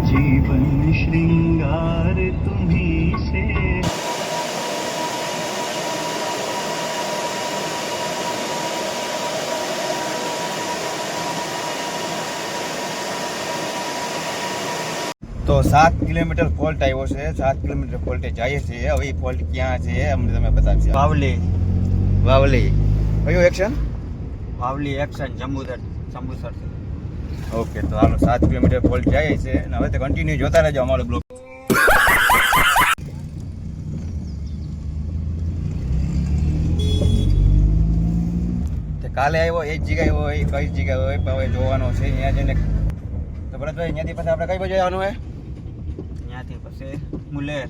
जीवन श्रृंगार तुम्ही से। તો 7 કિલોમીટર ફોલ્ટ આવ્યો છે, 7 કિલોમીટર ફોલ્ટે જઈએ છીએ. હવે એ ફોલ્ટ ક્યાં છે અમને તમે બતાવશે. વાવલી કયું એક્શન? વાવલી એક્શન જંબુસર. ઓકે, તો હાલો 7 કિલોમીટર ફોલ્ટ જાય છે અને હવે તો કન્ટિન્યુ જોતા રહેજો અમારો બ્લોગ. કાલે આવ્યો એ જ જગ્યાએ હોય, કઈ જગ્યાએ હોય પણ હવે જોવાનો છે. અહીંયા જઈને તો ભરતભાઈ અહીંયાથી પછી આપણે કઈ બાજુ જવાનું હોય? ત્યાંથી પછી મુલેર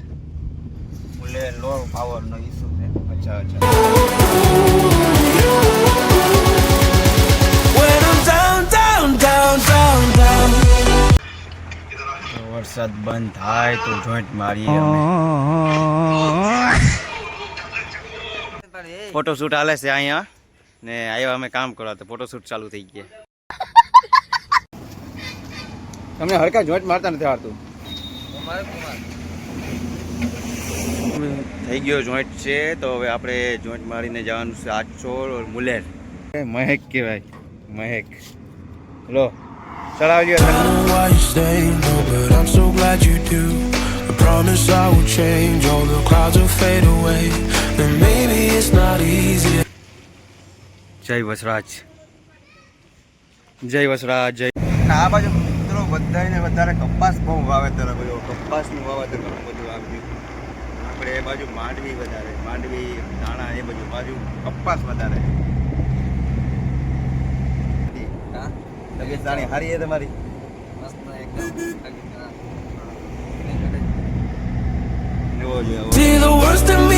લો પાવરનો ઇસ્યુ છે. અચ્છા. વરસાદ બંધ થાય તો જોઈન્ટ મારીએ અમે. ફોટોશૂટ હાલે છે અહીંયા ને આવ્યા અમે કામ કરવા તો ફોટોશૂટ ચાલુ થઈ ગયા. તમને હરકા જોઈન્ટ મારતા નથી આવડતું? થઈ ગયો જોઈન્ટ છે તો હવે આપણે જોઈન્ટ મારીને જવાનું છે આચોર મુલેર. મહેક કહેવાય, મહેક. લો ચલાવજો. જય વસરાજ, જય વસરાજ, જય. આ બાજુ મિત્રો બધાને વધારે કપાસ બહુ વાવેતર કર્યો. કપાસનું વાવેતર ઘણું બધું આવ્યું. આપણે એ બાજુ માંડવી વધારે, માંડવી ધાણા એ બાજુ કપાસ વધારે. તબિયત સારી સારી છે તમારી? See the worst in me